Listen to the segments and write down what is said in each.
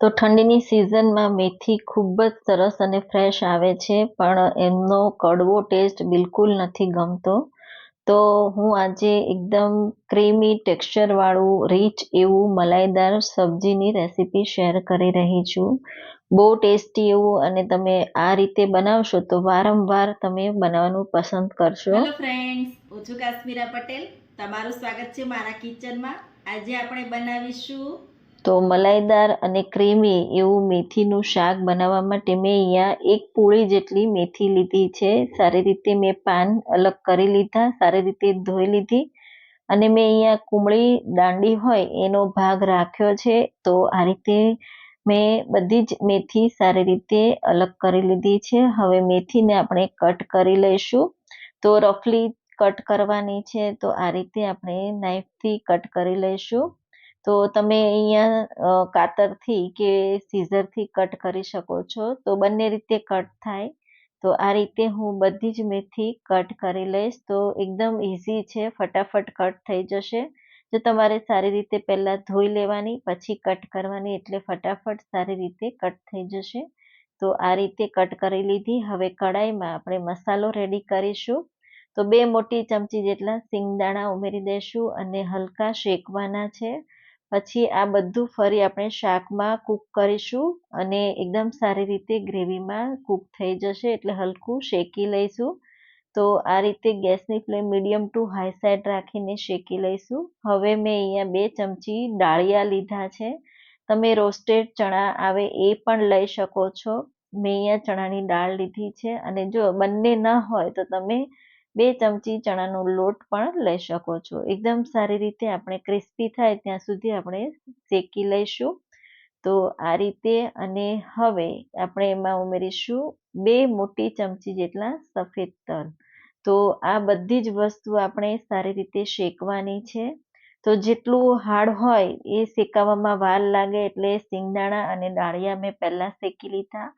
તો ઠંડીની સિઝનમાં મેથી ખૂબ જ સરસ અને ફ્રેશ આવે છે, પણ એમનો કડવો ટેસ્ટ બિલકુલ નથી ગમતો. તો હું આજે એકદમ ક્રીમી ટેક્સચરવાળું રીચ એવું મલાઈદાર સબ્જીની રેસીપી શેર કરી રહી છું. બહુ ટેસ્ટી એવું, અને તમે આ રીતે બનાવશો તો વારંવાર તમે બનાવવાનું પસંદ કરશો. હેલો ફ્રેન્ડ્સ, હું છું કાશ્મીરા પટેલ. તમારું સ્વાગત છે મારા કિચનમાં. આજે આપણે બનાવીશું તો મલાઈદાર અને ક્રીમી એવું મેથીનું શાક બનાવવા માટે મેં અહીંયા એક પૂળી જેટલી મેથી લીધી છે. સારી રીતે મેં પાન અલગ કરી લીધા, સારી રીતે ધોઈ લીધી, અને મેં અહીંયા કુમળી દાંડી હોય એનો ભાગ રાખ્યો છે. તો આ રીતે મેં બધી જ મેથી સારી રીતે અલગ કરી લીધી છે. હવે મેથીને આપણે કટ કરી લઈશું. તો રફલી કટ કરવાની છે, તો આ રીતે આપણે નાઈફથી કટ કરી લઈશું. તો તમે અહીંયા કાતરથી કે સીઝરથી કટ કરી શકો છો, તો બંને રીતે કટ થાય. તો આ રીતે હું બધી જ મેથી કટ કરી લઈશ. તો એકદમ ઇઝી છે, ફટાફટ કટ થઈ જશે. જો તમારે સારી રીતે પહેલાં ધોઈ લેવાની પછી કટ કરવાની, એટલે ફટાફટ સારી રીતે કટ થઈ જશે. તો આ રીતે કટ કરી લીધી. હવે કડાઈમાં આપણે મસાલો રેડી કરીશું. તો 2 મોટી ચમચી જેટલા સિંગદાણા ઉમેરી દઈશું અને હલકા શેકવાના છે. પછી આ બધું ફરી આપણે શાકમાં કૂક કરીશું, અને એકદમ સારી રીતે ગ્રેવીમાં કૂક થઈ જશે, એટલે હલકું શેકી લઈશું. તો આ રીતે ગેસની flame medium two high side રાખીને શેકી લઈશું. હવે મેં અહીંયા 2 ચમચી ડાળિયા લીધા છે. તમે રોસ્ટેડ ચણા આવે એ પણ લઈ શકો છો. મેં અહીંયા ચણાની દાળ લીધી છે, અને જો બંને ન હોય તો તમે 2 ચમચી ચણાનો લોટ પણ લઈ શકો છો. એકદમ સારી રીતે આપણે ક્રિસ્પી થાય ત્યાં સુધી આપણે શેકી લઈશું. તો આ રીતે, અને હવે આપણે એમાં ઉમેરીશું 2 મોટી ચમચી જેટલા સફેદ તલ. તો આ બધી જ વસ્તુ આપણે સારી રીતે શેકવાની છે. તો જેટલું હાર્ડ હોય એ શેકાવામાં વાર લાગે, એટલે સિંગદાણા અને ડાળિયા મેં પહેલાં શેકી લીધા,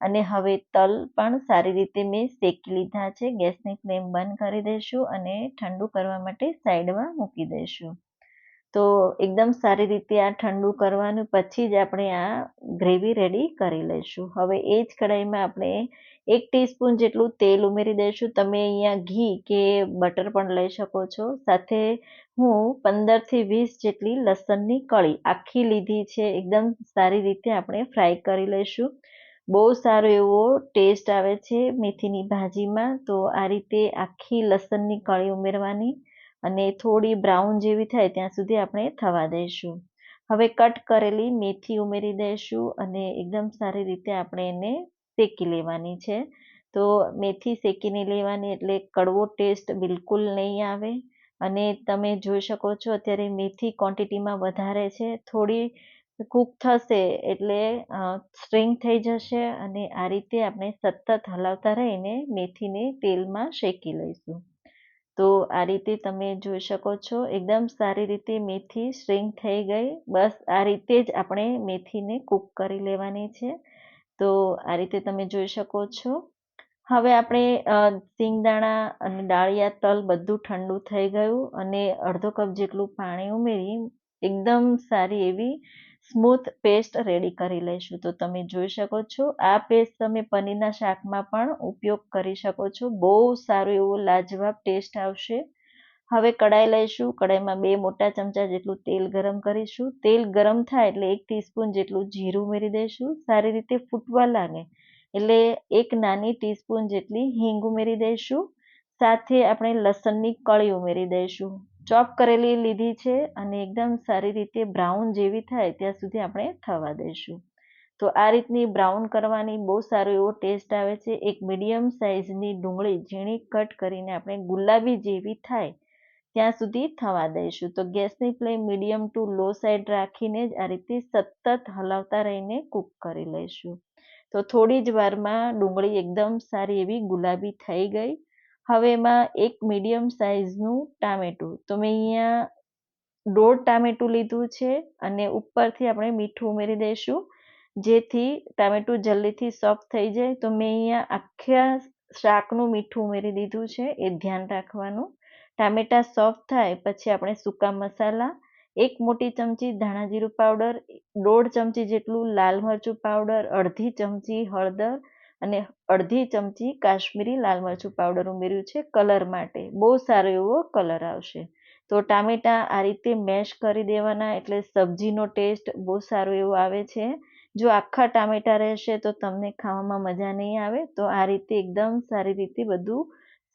અને હવે તલ પણ સારી રીતે મેં શેકી લીધા છે. ગેસની ફ્લેમ બંધ કરી દઈશું અને ઠંડુ કરવા માટે સાઈડમાં મૂકી દઈશું. તો એકદમ સારી રીતે આ ઠંડુ કરવાનું, પછી જ આપણે આ ગ્રેવી રેડી કરી લઈશું. હવે એ જ કઢાઈમાં આપણે 1 ટીસ્પૂન જેટલું તેલ ઉમેરી દઈશું. તમે અહીંયા ઘી કે બટર પણ લઈ શકો છો. સાથે હું 15થી 20 જેટલી લસણની કળી આખી લીધી છે. એકદમ સારી રીતે આપણે ફ્રાય કરી લઈશું. બહુ સારો એવો ટેસ્ટ આવે છે મેથીની ભાજીમાં. તો આ રીતે આખી લસણની કળી ઉમેરવાની, અને થોડી બ્રાઉન જેવી થાય ત્યાં સુધી આપણે થવા દઈશું. હવે કટ કરેલી મેથી ઉમેરી દઈશું, અને એકદમ સારી રીતે આપણે એને શેકી લેવાની છે. તો મેથી શેકીને લેવાની, એટલે કડવો ટેસ્ટ બિલકુલ નહીં આવે. અને તમે જોઈ શકો છો અત્યારે મેથી ક્વોન્ટિટીમાં વધારે છે. થોડી કૂક થશે એટલે સ્ટ્રિંગ થઈ જશે, અને આ રીતે આપણે સતત હલાવતા રહીને મેથીને તેલમાં શેકી લઈશું. તો આ રીતે તમે જોઈ શકો છો એકદમ સારી રીતે મેથી સ્ટ્રિંગ થઈ ગઈ. બસ આ રીતે જ આપણે મેથીને કૂક કરી લેવાની છે. તો આ રીતે તમે જોઈ શકો છો. હવે આપણે સિંગદાણા અને ડાળિયા તલ બધું ઠંડુ થઈ ગયું, અને અડધો કપ જેટલું પાણી ઉમેરી એકદમ સારી એવી સ્મૂથ પેસ્ટ રેડી કરી લઈશું. તો તમે જોઈ શકો છો આ પેસ્ટ તમે પનીરના શાકમાં પણ ઉપયોગ કરી શકો છો. બહુ સારું એવું લાજવાબ ટેસ્ટ આવશે. હવે કડાઈ લઈશું. કડાઈમાં 2 મોટા ચમચા જેટલું તેલ ગરમ કરીશું. તેલ ગરમ થાય એટલે 1 ટીસ્પૂન જેટલું જીરું ઉમેરી દઈશું. સારી રીતે ફૂટવા લાગે એટલે 1 નાની ટીસ્પૂન જેટલી હિંગ ઉમેરી દઈશું. સાથે આપણે લસણની કળી ઉમેરી દઈશું. ચોપ કરેલી લીધી છે, અને એકદમ સારી રીતે બ્રાઉન જેવી થાય ત્યાં સુધી આપણે થવા દઈશું. તો આ રીતની બ્રાઉન કરવાની, બહુ સારો એવો ટેસ્ટ આવે છે. એક મીડિયમ સાઇઝની ડુંગળી ઝીણી કટ કરીને આપણે ગુલાબી જેવી થાય ત્યાં સુધી થવા દઈશું. તો ગેસની ફ્લેમ મીડિયમ ટુ લો સાઈડ રાખીને જ આ રીતે સતત હલાવતા રહીને કૂક કરી લઈશું. તો થોડી જ વારમાં ડુંગળી એકદમ સારી એવી ગુલાબી થઈ ગઈ. હવે એમાં 1 મીડિયમ સાઇઝનું ટામેટું, તો મેં અહીંયા 1.5 ટામેટું લીધું છે, અને ઉપરથી આપણે મીઠું ઉમેરી દઈશું, જેથી ટામેટું જલ્દીથી સોફ્ટ થઈ જાય. તો મેં અહીંયા આખા શાકનું મીઠું ઉમેરી દીધું છે, એ ધ્યાન રાખવાનું. ટામેટાં સોફ્ટ થાય પછી આપણે સૂકા મસાલા 1 મોટી ચમચી ધાણા જીરું પાવડર, 1.5 ચમચી જેટલું લાલ મરચું પાવડર, અડધી ચમચી હળદર અને અડધી ચમચી કાશ્મીરી લાલ મરચું પાવડર ઉમેર્યું છે કલર માટે. બહુ સારો એવો કલર આવશે. તો ટામેટા આ રીતે મેશ કરી દેવાના એટલે સબ્જીનો ટેસ્ટ બહુ સારો એવો આવે છે. જો આખા ટામેટા રહેશે તો તમને ખાવામાં મજા નહીં આવે. તો આ રીતે એકદમ સારી રીતે બધું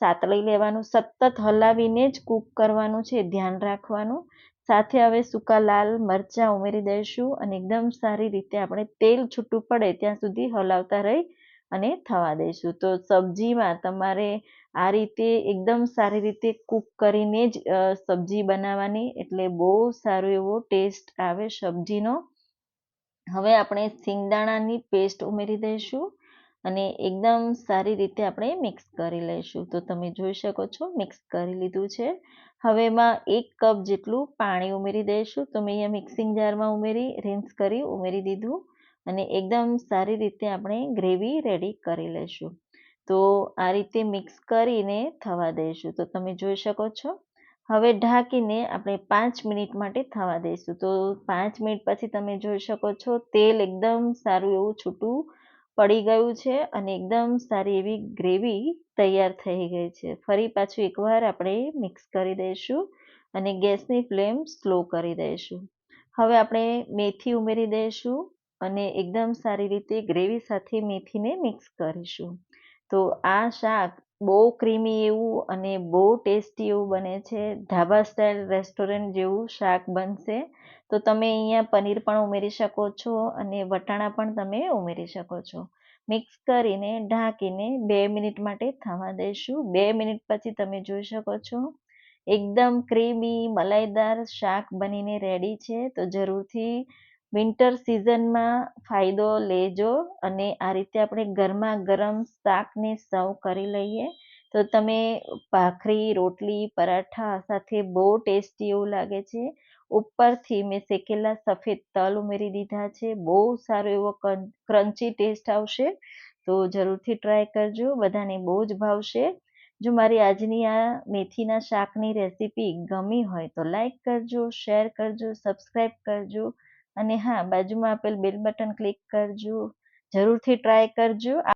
સાતળી લેવાનું, સતત હલાવીને જ કૂક કરવાનું છે, ધ્યાન રાખવાનું. સાથે હવે સૂકા લાલ મરચાં ઉમેરી દઈશું અને એકદમ સારી રીતે આપણે તેલ છૂટું પડે ત્યાં સુધી હલાવતા રહી અને થવા દઈશું. તો સબ્જીમાં તમારે આ રીતે એકદમ સારી રીતે કૂક કરીને જ સબ્જી બનાવવાની એટલે બહુ સારો એવો ટેસ્ટ આવે સબ્જીનો. હવે આપણે સિંગદાણાની પેસ્ટ ઉમેરી દઈશું અને એકદમ સારી રીતે આપણે મિક્સ કરી લઈશું. તો તમે જોઈ શકો છો મિક્સ કરી લીધું છે. હવે એમાં 1 કપ જેટલું પાણી ઉમેરી દઈશું. તો મેં અહીંયા મિક્સિંગ જારમાં ઉમેરી રિન્સ કરી ઉમેરી દીધું અને એકદમ સારી રીતે આપણે ગ્રેવી રેડી કરી લઈશું. તો આ રીતે મિક્સ કરીને થવા દઈશું. તો તમે જોઈ શકો છો. હવે ઢાંકીને આપણે 5 મિનિટ માટે થવા દઈશું. તો 5 મિનિટ પછી તમે જોઈ શકો છો તેલ એકદમ સારું એવું છૂટું પડી ગયું છે અને એકદમ સારી એવી ગ્રેવી તૈયાર થઈ ગઈ છે. ફરી પાછું એકવાર આપણે મિક્સ કરી દઈશું અને ગેસની ફ્લેમ સ્લો કરી દઈશું. હવે આપણે મેથી ઉમેરી દઈશું અને એકદમ સારી રીતે ગ્રેવી સાથે મેથીને મિક્સ કરીશું. તો આ શાક બહુ ક્રીમી એવું અને બહુ ટેસ્ટી એવું બને છે. ઢાબા સ્ટાઇલ રેસ્ટોરન્ટ જેવું શાક બનશે. તો તમે અહીંયા પનીર પણ ઉમેરી શકો છો અને વટાણા પણ તમે ઉમેરી શકો છો. મિક્સ કરીને ઢાંકીને 2 મિનિટ માટે થવા દઈશું. 2 મિનિટ પછી તમે જોઈ શકો છો એકદમ ક્રીમી મલાઈદાર શાક બનીને રેડી છે. તો જરૂરથી વિન્ટર સિઝનમાં ફાયદો લેજો અને આ રીતે આપણે ગરમા ગરમ શાકને સર્વ કરી લઈએ તો તમે ભાખરી, રોટલી, પરાઠા સાથે બહુ ટેસ્ટી એવું લાગે છે. ઉપરથી મેં શેકેલા સફેદ તલ ઉમેરી દીધા છે. બહુ સારો એવો ક્રન્ચી ટેસ્ટ આવશે. તો જરૂરથી ટ્રાય કરજો. બધાને બહુ જ ભાવશે. જો મારી આજની આ મેથીના શાકની રેસીપી ગમી હોય તો લાઈક કરજો, શેર કરજો, સબસ્ક્રાઈબ કરજો અને હા, બાજુમાં આપેલ બેલ બટન ક્લિક કરજો. જરૂરથી ટ્રાય કરજો.